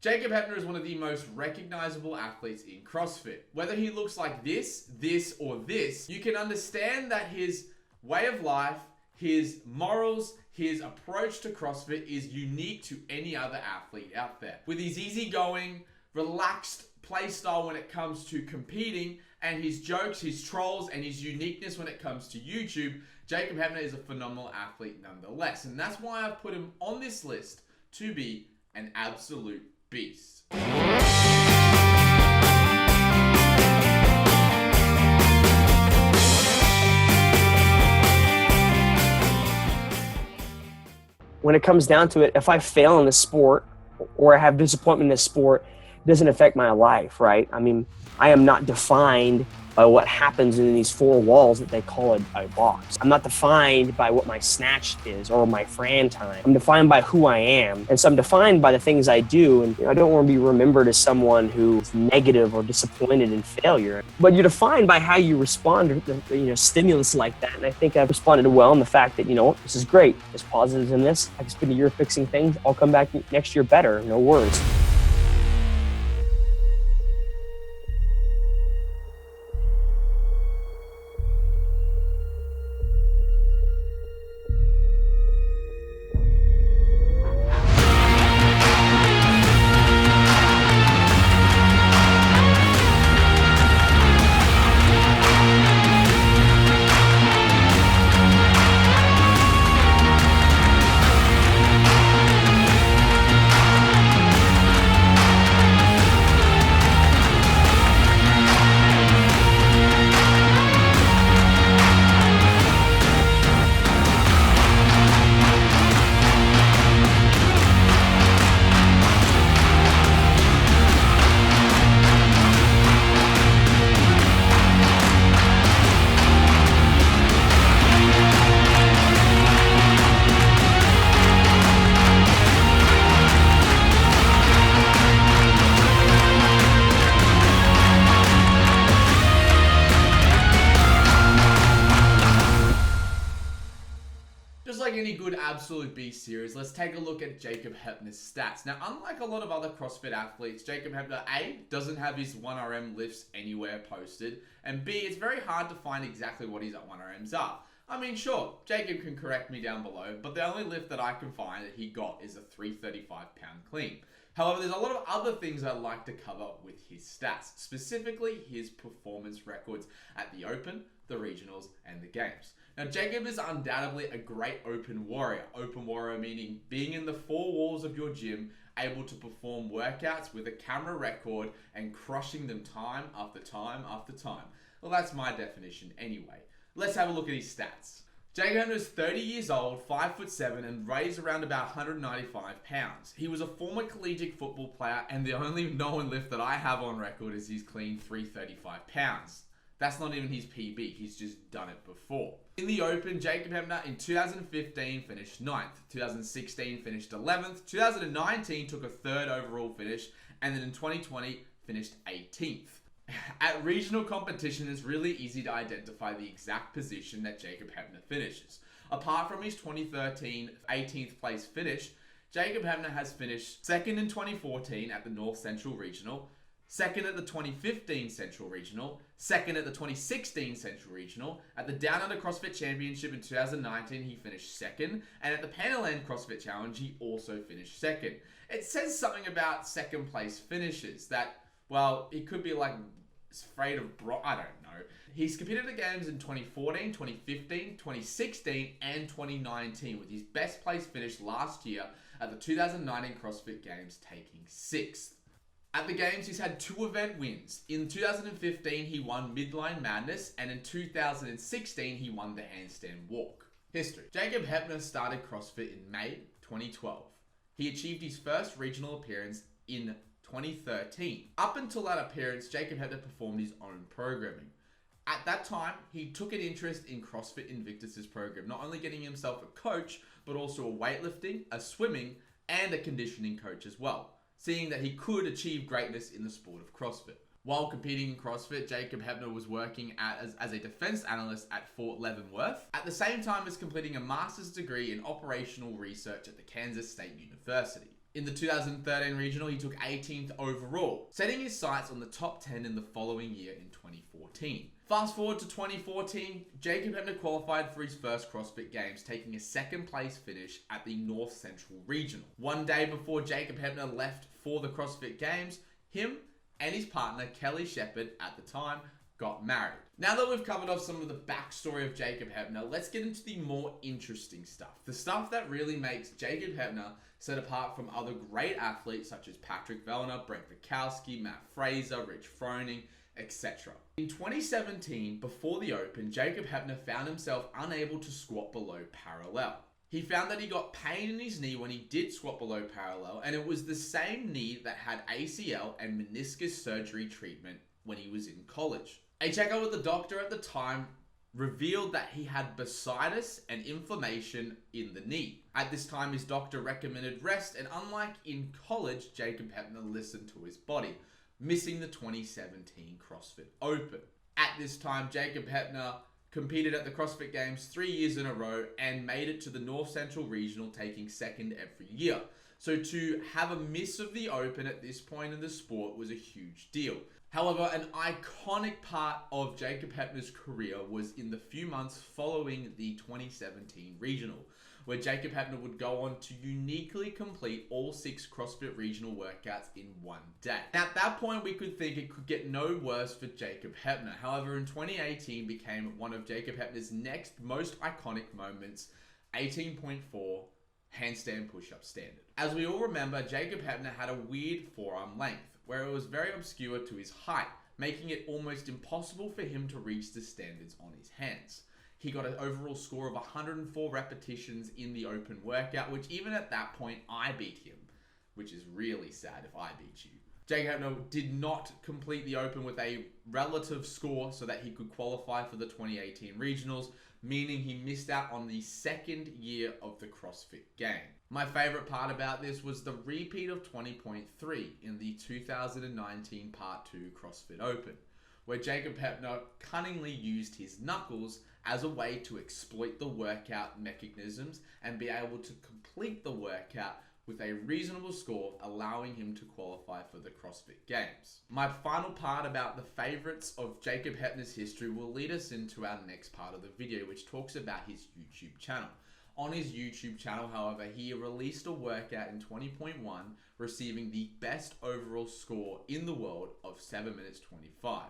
Jacob Heppner is one of the most recognizable athletes in CrossFit. Whether he looks like this, or this, you can understand that his way of life, his morals, his approach to CrossFit is unique to any other athlete out there. With his easygoing, relaxed play style when it comes to competing, and his jokes, his trolls, and his uniqueness when it comes to YouTube, Jacob Heppner is a phenomenal athlete nonetheless. And that's why I've put him on this list to be an absolute beast. When it comes down to it, if I fail in the sport or I have disappointment in the sport, it doesn't affect my life, right? I mean, I am not defined by what happens in these four walls that they call a box. I'm not defined by what my snatch is or my Fran time. I'm defined by who I am. And so I'm defined by the things I do. And I don't want to be remembered as someone who's negative or disappointed in failure. But you're defined by how you respond to stimulus like that. And I think I've responded well in the fact that, this is great. There's positives in this. I can spend a year fixing things. I'll come back next year better. No worries. Just like any good absolute beast series, let's take a look at Jacob Heppner's stats. Now, unlike a lot of other CrossFit athletes, Jacob Heppner, A, doesn't have his 1RM lifts anywhere posted, and B, it's very hard to find exactly what his 1RMs are. I mean, sure, Jacob can correct me down below, but the only lift that I can find that he got is a 335-pound clean. However, there's a lot of other things I'd like to cover with his stats, specifically his performance records at the Open, the Regionals, and the Games. Now, Jacob is undoubtedly a great open warrior. Open warrior meaning being in the four walls of your gym, able to perform workouts with a camera record and crushing them time after time after time. Well, that's my definition anyway. Let's have a look at his stats. Jacob Heppner is 30 years old, 5'7", and weighs around about 195 pounds. He was a former collegiate football player, and the only known lift that I have on record is his clean 335 pounds. That's not even his PB, he's just done it before. In the Open, Jacob Heppner in 2015 finished 9th, 2016 finished 11th, 2019 took a 3rd overall finish, and then in 2020 finished 18th. At regional competition, it's really easy to identify the exact position that Jacob Heppner finishes. Apart from his 2013 18th place finish, Jacob Heppner has finished 2nd in 2014 at the North Central Regional, 2nd at the 2015 Central Regional, 2nd at the 2016 Central Regional. At the Down Under CrossFit Championship in 2019, he finished 2nd. And at the Pan Am CrossFit Challenge, he also finished 2nd. It says something about second place finishes that, well, it could be like afraid of I don't know. He's competed at the Games in 2014, 2015, 2016, and 2019, with his best place finish last year at the 2019 CrossFit Games taking 6th. At the Games, he's had 2 event wins. In 2015, he won Midline Madness, and in 2016, he won the Handstand Walk. History. Jacob Heppner started CrossFit in May 2012. He achieved his first regional appearance in 2013. Up until that appearance, Jacob Heppner performed his own programming. At that time, he took an interest in CrossFit Invictus's program, not only getting himself a coach, but also a weightlifting, a swimming, and a conditioning coach as well, seeing that he could achieve greatness in the sport of CrossFit. While competing in CrossFit, Jacob Heppner was working as a defense analyst at Fort Leavenworth, at the same time as completing a master's degree in operational research at the Kansas State University. In the 2013 regional, he took 18th overall, setting his sights on the top 10 in the following year in 2014. Fast forward to 2014, Jacob Heppner qualified for his first CrossFit Games, taking a second place finish at the North Central Regional. One day before Jacob Heppner left for the CrossFit Games, him and his partner, Kelly Shepherd, at the time, got married. Now that we've covered off some of the backstory of Jacob Heppner, let's get into the more interesting stuff. The stuff that really makes Jacob Heppner set apart from other great athletes such as Patrick Vellner, Brent Bukowski, Matt Fraser, Rich Froning, etc. In 2017, before the Open, Jacob Heppner found himself unable to squat below parallel. He found that he got pain in his knee when he did squat below parallel, and it was the same knee that had ACL and meniscus surgery treatment when he was in college. A checkup with the doctor at the time revealed that he had bursitis and inflammation in the knee. At this time, his doctor recommended rest, and unlike in college, Jacob Heppner listened to his body, missing the 2017 CrossFit Open. At this time, Jacob Heppner competed at the CrossFit Games 3 years in a row and made it to the North Central Regional, taking second every year. So to have a miss of the Open at this point in the sport was a huge deal. However, an iconic part of Jacob Heppner's career was in the few months following the 2017 Regional, where Jacob Heppner would go on to uniquely complete all 6 CrossFit Regional workouts in one day. At that point, we could think it could get no worse for Jacob Heppner. However, in 2018 became one of Jacob Heppner's next most iconic moments, 18.4 handstand push-up standard. As we all remember, Jacob Heppner had a weird forearm length, where it was very obscure to his height, making it almost impossible for him to reach the standards on his hands. He got an overall score of 104 repetitions in the open workout, which even at that point, I beat him, which is really sad if I beat you. Jacob Heppner did not complete the Open with a relative score so that he could qualify for the 2018 Regionals, meaning he missed out on the second year of the CrossFit Game. My favorite part about this was the repeat of 20.3 in the 2019 Part 2 CrossFit Open, where Jacob Heppner cunningly used his knuckles as a way to exploit the workout mechanisms and be able to complete the workout with a reasonable score, allowing him to qualify for the CrossFit Games. My final part about the favorites of Jacob Heppner's history will lead us into our next part of the video, which talks about his YouTube channel. On his YouTube channel, however, he released a workout in 20.1, receiving the best overall score in the world of 7 minutes 25.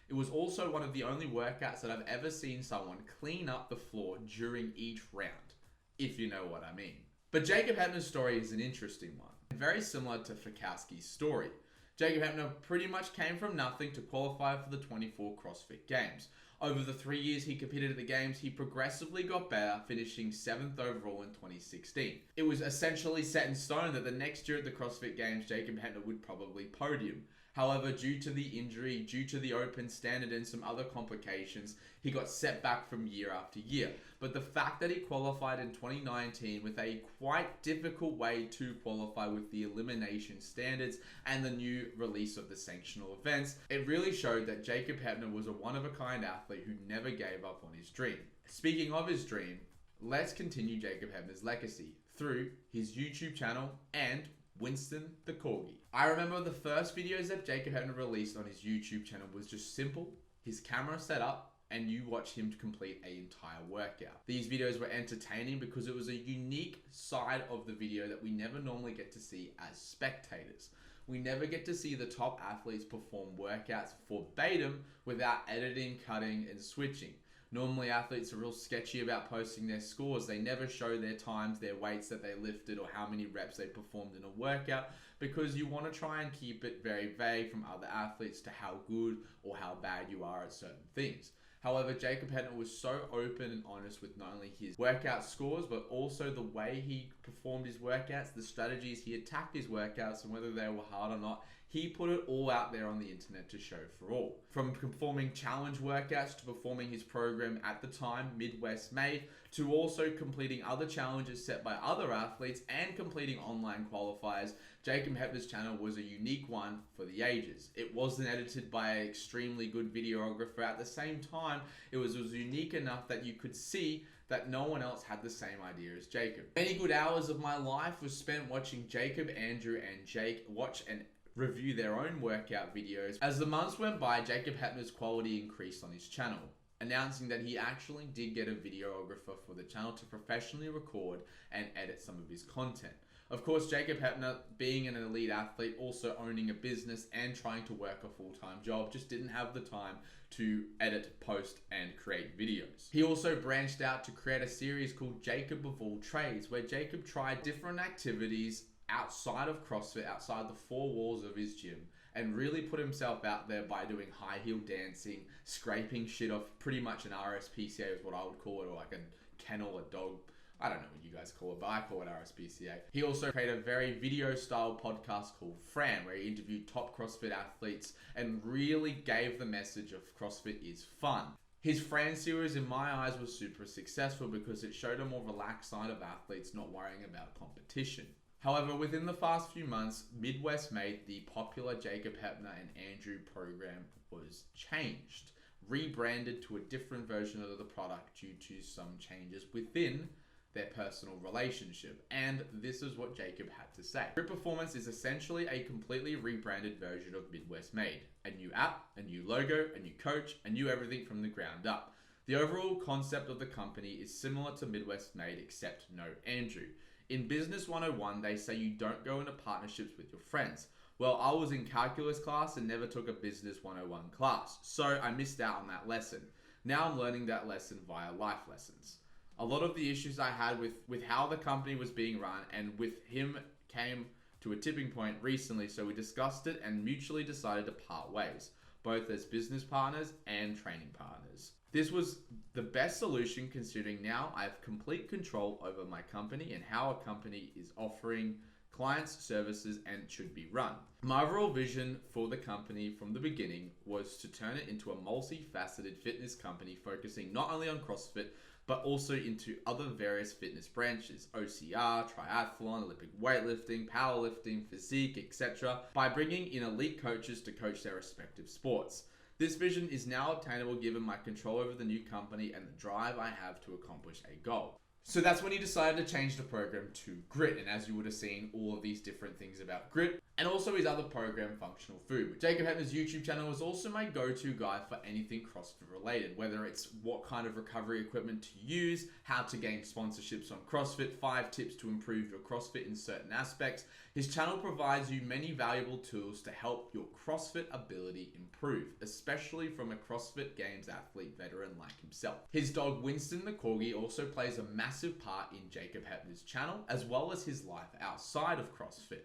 It was also one of the only workouts that I've ever seen someone clean up the floor during each round, if you know what I mean. But Jacob Heppner's story is an interesting one, very similar to Bukowski's story. Jacob Heppner pretty much came from nothing to qualify for the 24 CrossFit Games. Over the 3 years he competed at the Games, he progressively got better, finishing 7th overall in 2016. It was essentially set in stone that the next year at the CrossFit Games, Jacob Heppner would probably podium. However, due to the injury, due to the open standard and some other complications, he got set back from year after year. But the fact that he qualified in 2019 with a quite difficult way to qualify with the elimination standards and the new release of the sanctional events, it really showed that Jacob Heppner was a one-of-a-kind athlete who never gave up on his dream. Speaking of his dream, let's continue Jacob Heppner's legacy through his YouTube channel and Winston the Corgi. I remember the first videos that Jacob Heppner released on his YouTube channel was just simple, his camera set up, and you watch him complete an entire workout. These videos were entertaining because it was a unique side of the video that we never normally get to see as spectators. We never get to see the top athletes perform workouts verbatim without editing, cutting, and switching. Normally athletes are real sketchy about posting their scores. They never show their times, their weights that they lifted, or how many reps they performed in a workout, because you want to try and keep it very vague from other athletes to how good or how bad you are at certain things. However, Jacob Heppner was so open and honest with not only his workout scores, but also the way he performed his workouts, the strategies he attacked his workouts, and whether they were hard or not. He put it all out there on the internet to show for all. From performing challenge workouts to performing his program at the time, Midwest Made, to also completing other challenges set by other athletes and completing online qualifiers, Jacob Heppner's channel was a unique one for the ages. It wasn't edited by an extremely good videographer. At the same time, it was unique enough that you could see that no one else had the same idea as Jacob. Many good hours of my life was spent watching Jacob, Andrew, and Jake watch and review their own workout videos. As the months went by, Jacob Heppner's quality increased on his channel, announcing that he actually did get a videographer for the channel to professionally record and edit some of his content. Of course, Jacob Heppner, being an elite athlete, also owning a business and trying to work a full-time job, just didn't have the time to edit, post, and create videos. He also branched out to create a series called Jacob of All Trades, where Jacob tried different activities outside of CrossFit, outside the four walls of his gym, and really put himself out there by doing high heel dancing, scraping shit off pretty much an RSPCA is what I would call it, or like a kennel, a dog. I don't know what you guys call it, but I call it RSPCA. He also created a very video style podcast called Fran, where he interviewed top CrossFit athletes and really gave the message of CrossFit is fun. His Fran series, in my eyes, was super successful because it showed a more relaxed side of athletes not worrying about competition. However, within the past few months, Midwest Made, the popular Jacob Heppner and Andrew program, was changed, rebranded to a different version of the product due to some changes within their personal relationship. And this is what Jacob had to say. Grit Performance is essentially a completely rebranded version of Midwest Made. A new app, a new logo, a new coach, a new everything from the ground up. The overall concept of the company is similar to Midwest Made, except no Andrew. In Business 101, they say you don't go into partnerships with your friends. Well, I was in calculus class and never took a Business 101 class, so I missed out on that lesson. Now I'm learning that lesson via life lessons. A lot of the issues I had with how the company was being run and with him came to a tipping point recently, so we discussed it and mutually decided to part ways, both as business partners and training partners. This was the best solution considering now I have complete control over my company and how a company is offering clients, services, and should be run. My overall vision for the company from the beginning was to turn it into a multifaceted fitness company focusing not only on CrossFit, but also into other various fitness branches, OCR, triathlon, Olympic weightlifting, powerlifting, physique, etc., by bringing in elite coaches to coach their respective sports. This vision is now obtainable given my control over the new company and the drive I have to accomplish a goal. So that's when he decided to change the program to Grit, and as you would have seen, all of these different things about Grit, and also his other program, Functional Food. Jacob Heppner's YouTube channel is also my go-to guide for anything CrossFit related, whether it's what kind of recovery equipment to use, how to gain sponsorships on CrossFit, 5 tips to improve your CrossFit in certain aspects. His channel provides you many valuable tools to help your CrossFit ability improve, especially from a CrossFit Games athlete veteran like himself. His dog Winston the Corgi also plays a massive part in Jacob Heppner's channel, as well as his life outside of CrossFit.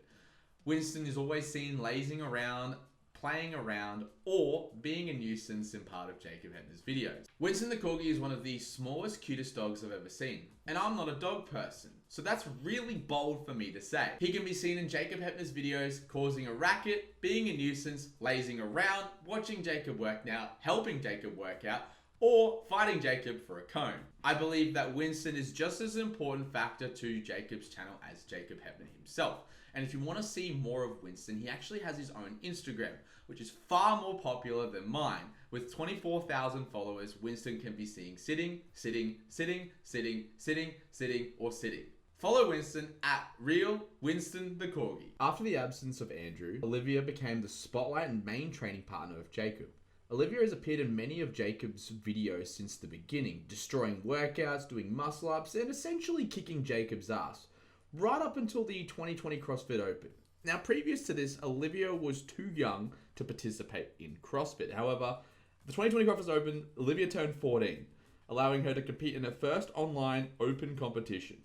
Winston is always seen lazing around, playing around, or being a nuisance in part of Jacob Heppner's videos. Winston the Corgi is one of the smallest, cutest dogs I've ever seen, and I'm not a dog person, so that's really bold for me to say. He can be seen in Jacob Heppner's videos causing a racket, being a nuisance, lazing around, watching Jacob work out, helping Jacob work out, or fighting Jacob for a cone. I believe that Winston is just as an important factor to Jacob's channel as Jacob Heppner himself. And if you want to see more of Winston, he actually has his own Instagram, which is far more popular than mine. With 24,000 followers, Winston can be seen sitting, sitting, sitting, sitting, sitting, sitting, or sitting. Follow Winston at Real Winston the Corgi. After the absence of Andrew, Olivia became the spotlight and main training partner of Jacob. Olivia has appeared in many of Jacob's videos since the beginning, destroying workouts, doing muscle ups, and essentially kicking Jacob's ass, right up until the 2020 CrossFit Open. Now, previous to this, Olivia was too young to participate in CrossFit. However, the 2020 CrossFit Open, Olivia turned 14, allowing her to compete in her first online open competition.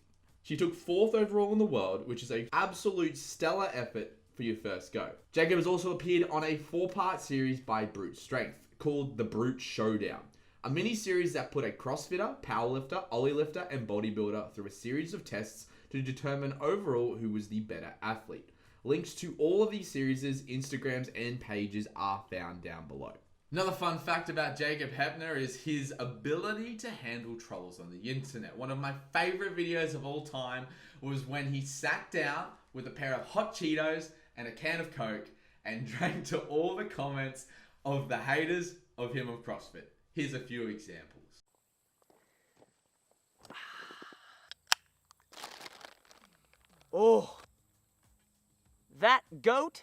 She took 4th overall in the world, which is an absolute stellar effort for your first go. Jacob has also appeared on a 4-part series by Brute Strength called The Brute Showdown, a mini-series that put a CrossFitter, powerlifter, ollie lifter, and bodybuilder through a series of tests to determine overall who was the better athlete. Links to all of these series, Instagrams, and pages are found down below. Another fun fact about Jacob Heppner is his ability to handle trolls on the internet. One of my favorite videos of all time was when he sat down with a pair of hot Cheetos and a can of Coke and drank to all the comments of the haters of him of CrossFit. Here's a few examples. Oh, that goat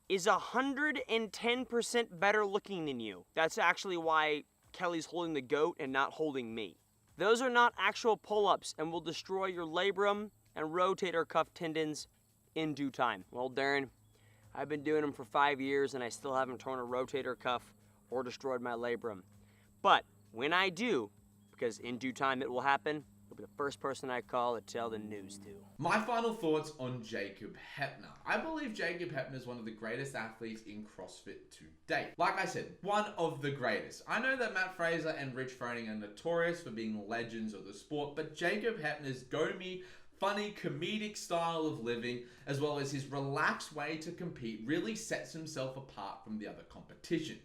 is 110% better looking than you. That's actually why Kelly's holding the goat and not holding me. Those are not actual pull-ups and will destroy your labrum and rotator cuff tendons in due time. Well, Darren, I've been doing them for 5 years and I still haven't torn a rotator cuff or destroyed my labrum. But when I do, because in due time it will happen, you'll be the first person I call to tell the news to. My final thoughts on Jacob Heppner. I believe Jacob Heppner is one of the greatest athletes in CrossFit to date. Like I said, one of the greatest. I know that Matt Fraser and Rich Froning are notorious for being legends of the sport, but Jacob Heppner's go-me, funny, comedic style of living, as well as his relaxed way to compete, really sets himself apart from the other competition.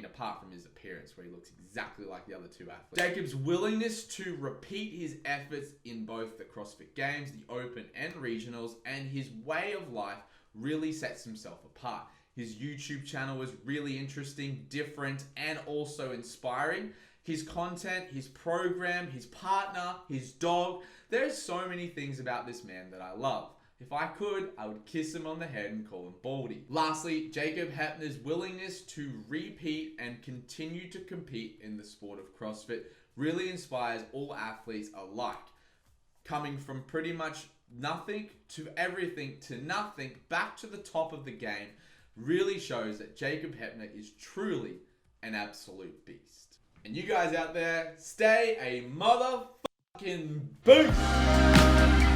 Apart from his appearance, where he looks exactly like the other two athletes. Jacob's willingness to repeat his efforts in both the CrossFit Games, the Open and Regionals, and his way of life really sets himself apart. His YouTube channel is really interesting, different, and also inspiring. His content, his program, his partner, his dog. There's so many things about this man that I love. If I could, I would kiss him on the head and call him Baldy. Lastly, Jacob Heppner's willingness to repeat and continue to compete in the sport of CrossFit really inspires all athletes alike. Coming from pretty much nothing to everything to nothing, back to the top of the game, really shows that Jacob Heppner is truly an absolute beast. And you guys out there, stay a motherfucking beast!